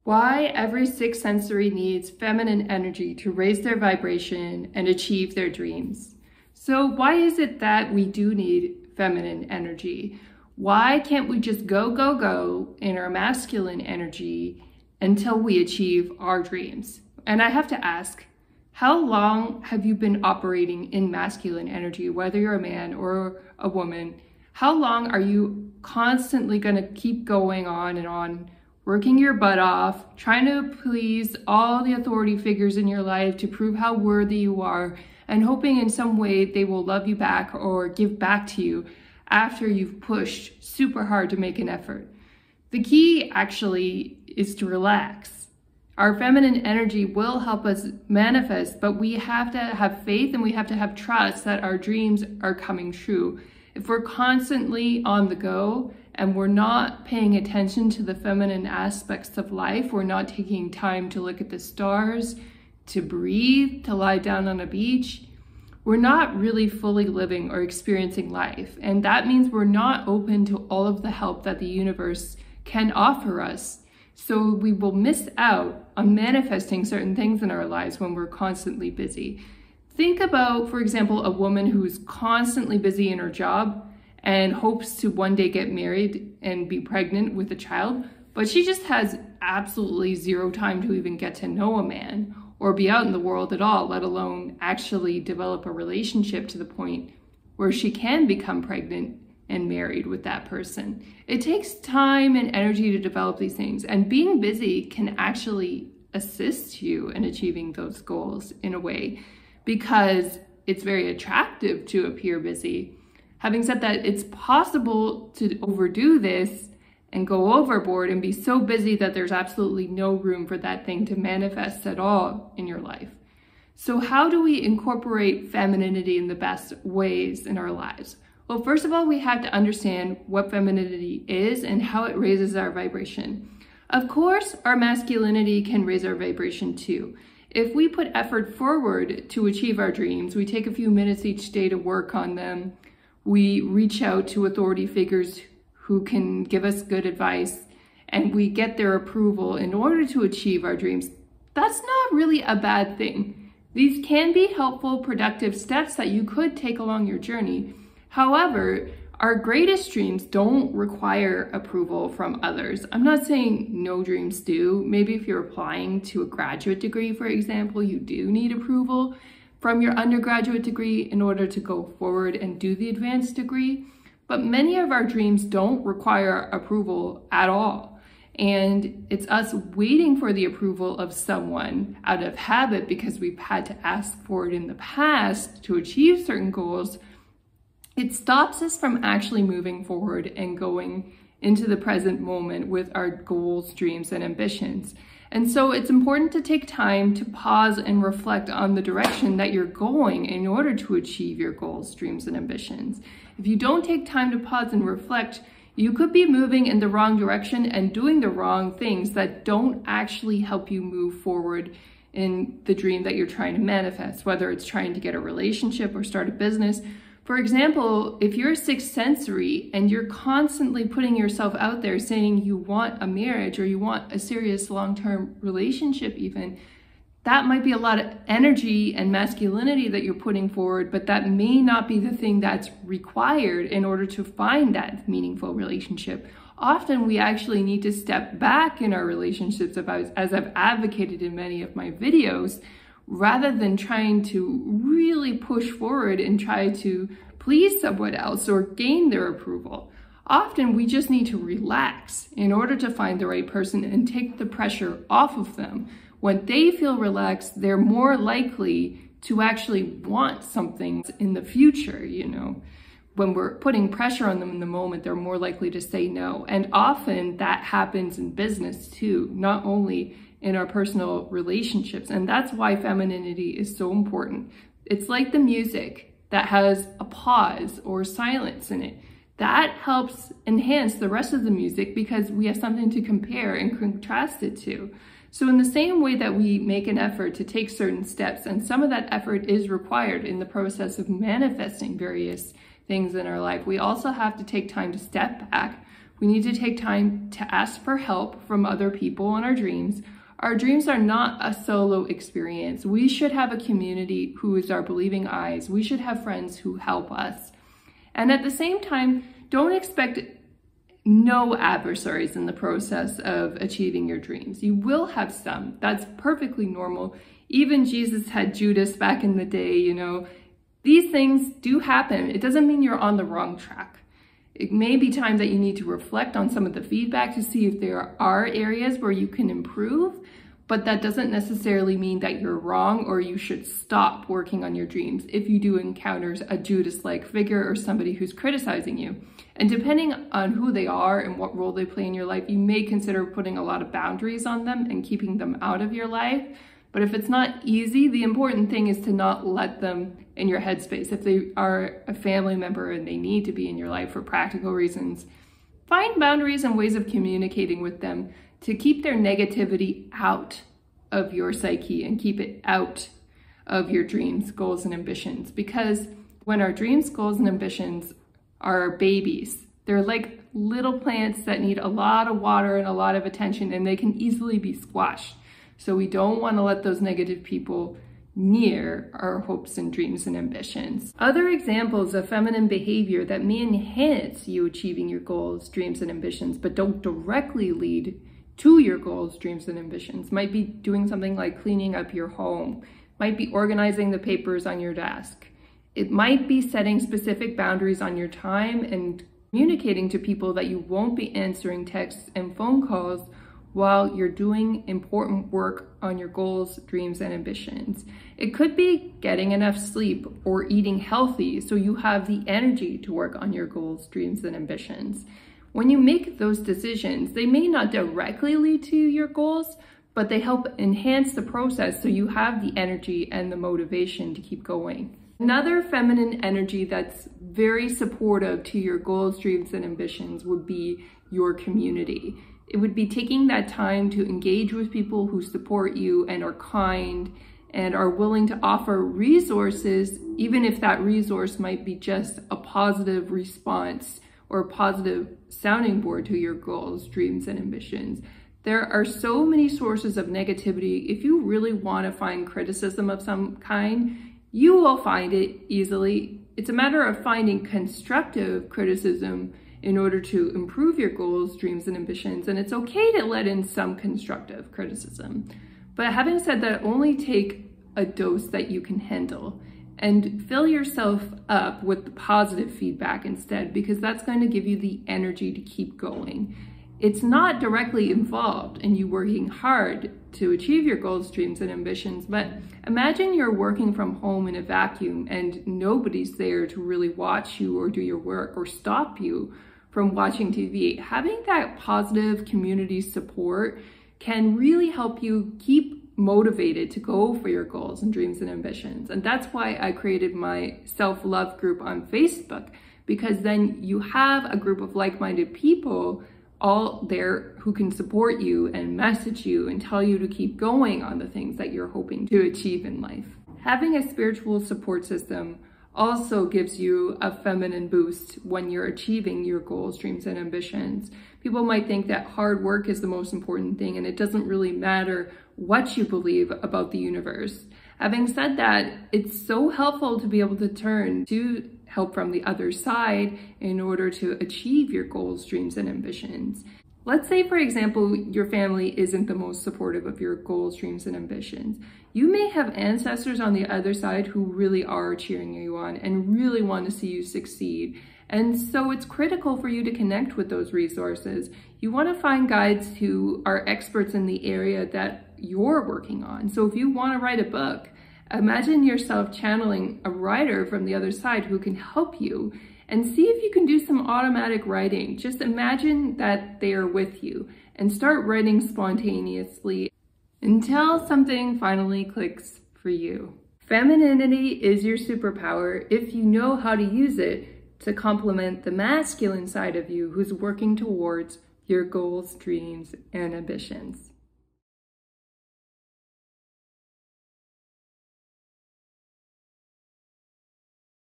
Why every sixth sensory needs feminine energy to raise their vibration and achieve their dreams. So why is it that we do need feminine energy? Why can't we just go in our masculine energy until we achieve our dreams? And I have to ask, how long have you been operating in masculine energy, whether you're a man or a woman? How long are you constantly going to keep going on and on, working your butt off, trying to please all the authority figures in your life to prove how worthy you are, and hoping in some way they will love you back or give back to you after you've pushed super hard to make an effort? The key actually is to relax. Our feminine energy will help us manifest, but we have to have faith and we have to have trust that our dreams are coming true. If we're constantly on the go and we're not paying attention to the feminine aspects of life, we're not taking time to look at the stars, to breathe, to lie down on a beach, we're not really fully living or experiencing life. And that means we're not open to all of the help that the universe can offer us. So we will miss out on manifesting certain things in our lives when we're constantly busy. Think about, for example, a woman who's constantly busy in her job and hopes to one day get married and be pregnant with a child, but she just has absolutely zero time to even get to know a man or be out in the world at all, let alone actually develop a relationship to the point where she can become pregnant and married with that person. It takes time and energy to develop these things, and being busy can actually assist you in achieving those goals in a way, because it's very attractive to appear busy. Having said that, it's possible to overdo this and go overboard and be so busy that there's absolutely no room for that thing to manifest at all in your life. So how do we incorporate femininity in the best ways in our lives? Well, first of all, we have to understand what femininity is and how it raises our vibration. Of course, our masculinity can raise our vibration too. If we put effort forward to achieve our dreams, we take a few minutes each day to work on them, we reach out to authority figures who can give us good advice, and we get their approval in order to achieve our dreams, that's not really a bad thing. These can be helpful, productive steps that you could take along your journey. However, our greatest dreams don't require approval from others. I'm not saying no dreams do. Maybe if you're applying to a graduate degree, for example, you do need approval from your undergraduate degree in order to go forward and do the advanced degree. But many of our dreams don't require approval at all. And it's us waiting for the approval of someone out of habit because we've had to ask for it in the past to achieve certain goals. It stops us from actually moving forward and going into the present moment with our goals, dreams, and ambitions. And so it's important to take time to pause and reflect on the direction that you're going in order to achieve your goals, dreams, and ambitions. If you don't take time to pause and reflect, you could be moving in the wrong direction and doing the wrong things that don't actually help you move forward in the dream that you're trying to manifest, whether it's trying to get a relationship or start a business. For example, if you're sixth sensory and you're constantly putting yourself out there saying you want a marriage or you want a serious long-term relationship even, that might be a lot of energy and masculinity that you're putting forward, but that may not be the thing that's required in order to find that meaningful relationship. Often we actually need to step back in our relationships, as I've advocated in many of my videos, rather than trying to really push forward and try to please someone else or gain their approval. Often we just need to relax in order to find the right person and take the pressure off of them. When they feel relaxed, they're more likely to actually want something in the future, When we're putting pressure on them in the moment, they're more likely to say no. And often that happens in business too, not only in our personal relationships. And that's why femininity is so important. It's like the music that has a pause or silence in it. That helps enhance the rest of the music because we have something to compare and contrast it to. So in the same way that we make an effort to take certain steps, and some of that effort is required in the process of manifesting various things in our life, we also have to take time to step back, We need to take time to ask for help from other people on our dreams. Our dreams are not a solo experience. We should have a community who is our believing eyes. We should have friends who help us. And at the same time, don't expect no adversaries in the process of achieving your dreams. You will have some. That's perfectly normal. Even Jesus had Judas back in the day, you know. These things do happen. It doesn't mean you're on the wrong track. It may be time that you need to reflect on some of the feedback to see if there are areas where you can improve, but that doesn't necessarily mean that you're wrong or you should stop working on your dreams if you do encounter a Judas-like figure or somebody who's criticizing you. And depending on who they are and what role they play in your life, you may consider putting a lot of boundaries on them and keeping them out of your life. But if it's not easy, the important thing is to not let them in your headspace. If they are a family member and they need to be in your life for practical reasons, find boundaries and ways of communicating with them to keep their negativity out of your psyche and keep it out of your dreams, goals, and ambitions. Because when our dreams, goals, and ambitions are babies, they're like little plants that need a lot of water and a lot of attention, and they can easily be squashed. So we don't want to let those negative people near our hopes and dreams and ambitions. Other examples of feminine behavior that may enhance you achieving your goals, dreams, and ambitions, but don't directly lead to your goals, dreams, and ambitions might be doing something like cleaning up your home, might be organizing the papers on your desk. It might be setting specific boundaries on your time and communicating to people that you won't be answering texts and phone calls while you're doing important work on your goals, dreams, and ambitions. It could be getting enough sleep or eating healthy so you have the energy to work on your goals, dreams, and ambitions. When you make those decisions, they may not directly lead to your goals, but they help enhance the process so you have the energy and the motivation to keep going. Another feminine energy that's very supportive to your goals, dreams, and ambitions would be your community. It would be taking that time to engage with people who support you and are kind and are willing to offer resources, even if that resource might be just a positive response or a positive sounding board to your goals, dreams, and ambitions. There are so many sources of negativity. If you really want to find criticism of some kind, you will find it easily. It's a matter of finding constructive criticism in order to improve your goals, dreams, and ambitions. And it's okay to let in some constructive criticism. But having said that, only take a dose that you can handle and fill yourself up with the positive feedback instead, because that's going to give you the energy to keep going. It's not directly involved in you working hard to achieve your goals, dreams, and ambitions, but imagine you're working from home in a vacuum and nobody's there to really watch you or do your work or stop you from watching TV. Having that positive community support can really help you keep motivated to go for your goals and dreams and ambitions. And that's why I created my self-love group on Facebook, because then you have a group of like-minded people all there who can support you and message you and tell you to keep going on the things that you're hoping to achieve in life. Having a spiritual support system also gives you a feminine boost when you're achieving your goals, dreams, and ambitions. People might think that hard work is the most important thing and it doesn't really matter what you believe about the universe. Having said that, it's so helpful to be able to turn to help from the other side in order to achieve your goals, dreams, and ambitions. Let's say, for example, your family isn't the most supportive of your goals, dreams, and ambitions. You may have ancestors on the other side who really are cheering you on and really want to see you succeed. And so it's critical for you to connect with those resources. You want to find guides who are experts in the area that you're working on. So if you want to write a book, imagine yourself channeling a writer from the other side who can help you, and see if you can do some automatic writing. Just imagine that they are with you and start writing spontaneously until something finally clicks for you. Femininity is your superpower if you know how to use it to complement the masculine side of you who's working towards your goals, dreams, and ambitions.